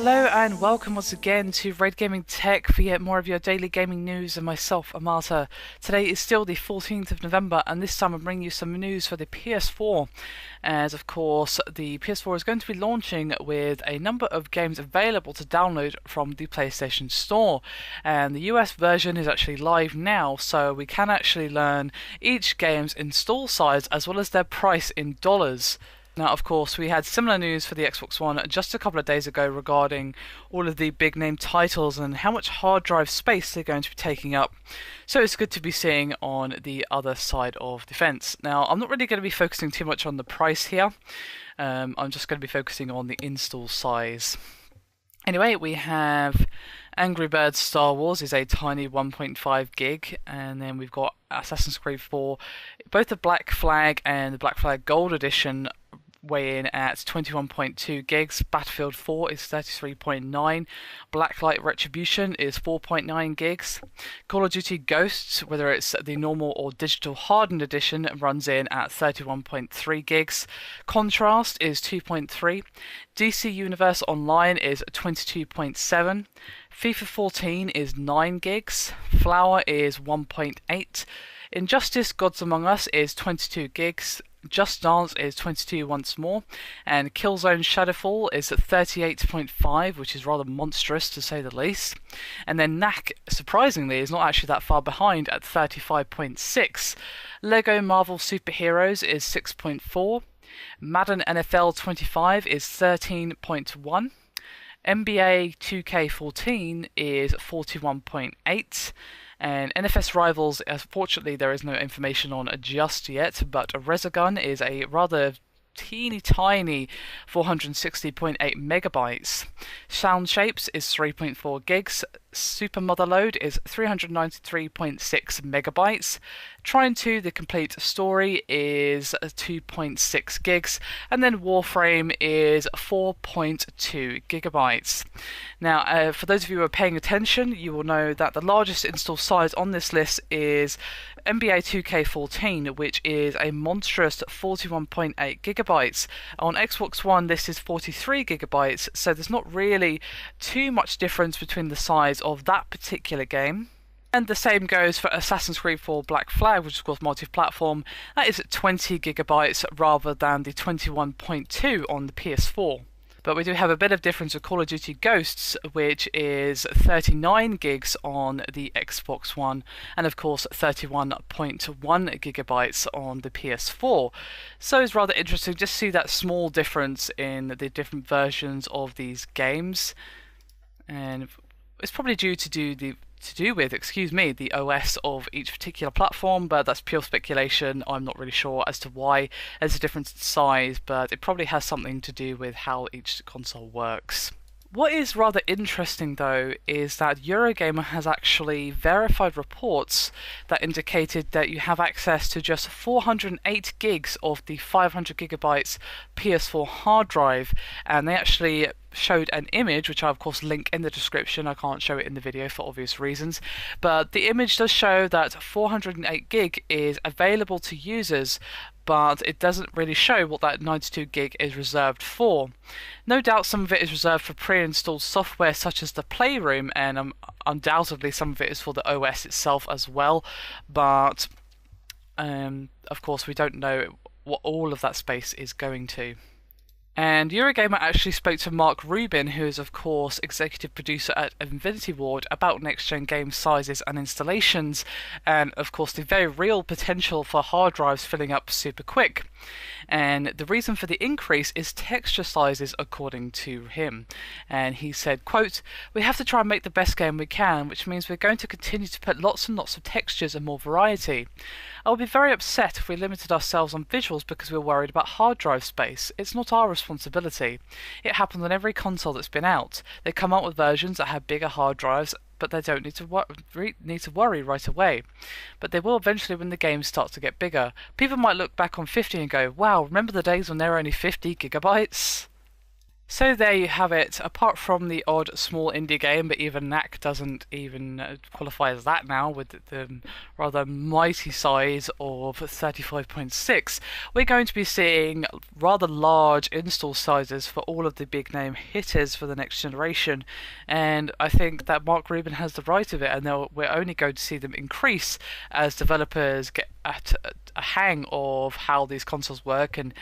Hello and welcome once again to Red Gaming Tech for yet more of your daily gaming news and myself, Amata. Today is still the 14th of November and this time I'm bringing you some news for the PS4, as of course the PS4 is going to be launching with a number of games available to download from the PlayStation Store, and the US version is actually live now, so we can actually learn each game's install size as well as their price in dollars. Now, of course, we had similar news for the Xbox One just a couple of days ago regarding all of the big name titles and how much hard drive space they're going to be taking up. So it's good to be seeing on the other side of the fence. Now, I'm not really going to be focusing too much on the price here. I'm just going to be focusing on the install size. Anyway, we have Angry Birds Star Wars is a tiny 1.5 gig, and then we've got Assassin's Creed 4, both the Black Flag and the Black Flag Gold Edition weigh in at 21.2 gigs, Battlefield 4 is 33.9, Blacklight Retribution is 4.9 gigs, Call of Duty Ghosts, whether it's the normal or digital hardened edition, runs in at 31.3 gigs, Contrast is 2.3, DC Universe Online is 22.7, FIFA 14 is 9 gigs, Flower is 1.8, Injustice Gods Among Us is 22 gigs, Just Dance is 22 once more, and Killzone Shadowfall is at 38.5, which is rather monstrous to say the least. And then Knack, surprisingly, is not actually that far behind at 35.6. Lego Marvel Superheroes is 6.4. Madden NFL 25 is 13.1. NBA 2K14 is 41.8. And NFS Rivals, unfortunately, there is no information on just yet, but Resogun is a rather teeny tiny 460.8 megabytes. Sound Shapes is 3.4 gigs. Super Motherload is 393.6 megabytes. Trine 2 The Complete Story is 2.6 gigs, and then Warframe is 4.2 gigabytes. Now, for those of you who are paying attention, you will know that the largest install size on this list is NBA 2K14, which is a monstrous 41.8 gigabytes. On Xbox One, this is 43 gigabytes, so there's not really too much difference between the size of that particular game. And the same goes for Assassin's Creed 4 Black Flag, which is of course multi-platform. That is at 20 gigabytes rather than the 21.2 on the PS4. But we do have a bit of difference with Call of Duty Ghosts, which is 39 gigs on the Xbox One, and of course 31.1 gigabytes on the PS4. So it's rather interesting just to see that small difference in the different versions of these games. And it's probably due to the OS of each particular platform, but that's pure speculation. I'm not really sure as to why there's a difference in size, but it probably has something to do with how each console works. What is rather interesting though is that Eurogamer has actually verified reports that indicated that you have access to just 408 gigs of the 500 gigabytes PS4 hard drive, and they actually showed an image, which I of course link in the description. I can't show it in the video for obvious reasons, but the image does show that 408 gig is available to users, but it doesn't really show what that 92 gig is reserved for. No doubt some of it is reserved for pre-installed software such as the Playroom, and undoubtedly some of it is for the OS itself as well, but of course we don't know what all of that space is going to. And Eurogamer actually spoke to Mark Rubin, who is of course executive producer at Infinity Ward, about next-gen game sizes and installations, and of course the very real potential for hard drives filling up super quick. And the reason for the increase is texture sizes, according to him. And he said, quote, "We have to try and make the best game we can, which means we're going to continue to put lots and lots of textures and more variety. I would be very upset if we limited ourselves on visuals because we're worried about hard drive space. It's not our responsibility. It happens on every console that's been out. They come out with versions that have bigger hard drives, but they don't need to worry right away. But they will eventually when the games start to get bigger. People might look back on 50 and go, wow, remember the days when they were only 50 gigabytes? So there you have it. Apart from the odd small indie game, but even NAC doesn't even qualify as that now with the rather mighty size of 35.6, we're going to be seeing rather large install sizes for all of the big name hitters for the next generation. And I think that Mark Rubin has the right of it, and we're only going to see them increase as developers get at a hang of how these consoles work and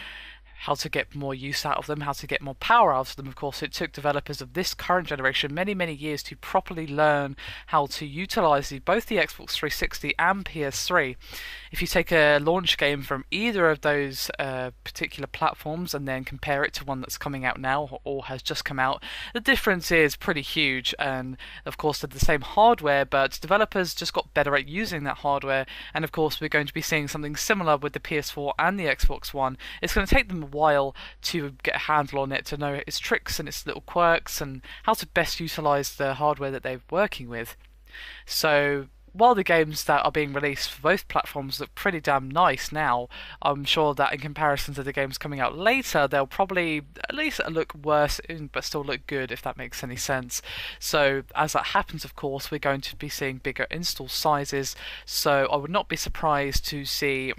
how to get more use out of them, how to get more power out of them. Of course, it took developers of this current generation many, many years to properly learn how to utilize both the Xbox 360 and PS3. If you take a launch game from either of those particular platforms and then compare it to one that's coming out now or has just come out, the difference is pretty huge. And of course, they're the same hardware, but developers just got better at using that hardware. And of course, we're going to be seeing something similar with the PS4 and the Xbox One. It's going to take them a while to get a handle on it, to know its tricks and its little quirks and how to best utilize the hardware that they're working with. So while the games that are being released for both platforms look pretty damn nice now, I'm sure that in comparison to the games coming out later, they'll probably at least look worse but still look good, if that makes any sense. So as that happens, of course, we're going to be seeing bigger install sizes, so I would not be surprised to see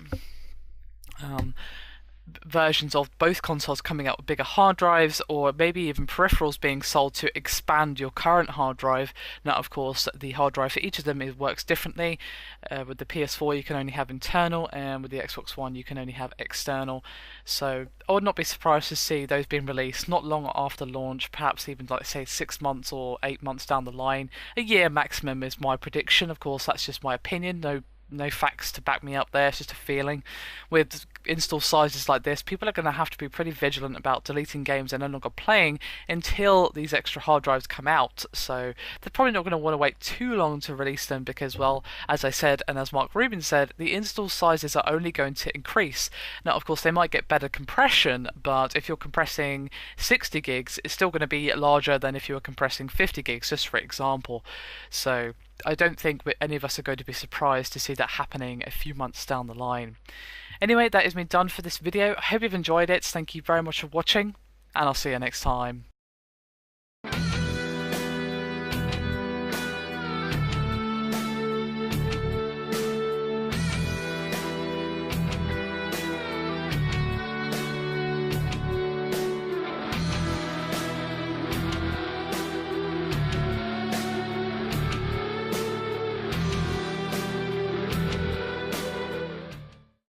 versions of both consoles coming out with bigger hard drives, or maybe even peripherals being sold to expand your current hard drive. Now, of course, the hard drive for each of them works differently. With the PS4, you can only have internal, and with the Xbox One, you can only have external. So I would not be surprised to see those being released not long after launch, perhaps even, like, say, 6 months or 8 months down the line. A year maximum is my prediction. Of course, that's just my opinion. No facts to back me up there, it's just a feeling. With install sizes like this, people are going to have to be pretty vigilant about deleting games they're no longer playing until these extra hard drives come out. So they're probably not going to want to wait too long to release them because, well, as I said, and as Mark Rubin said, the install sizes are only going to increase. Now, of course, they might get better compression, but if you're compressing 60 gigs, it's still going to be larger than if you were compressing 50 gigs, just for example. So I don't think any of us are going to be surprised to see that happening a few months down the line. Anyway, that is me done for this video. I hope you've enjoyed it. Thank you very much for watching, and I'll see you next time.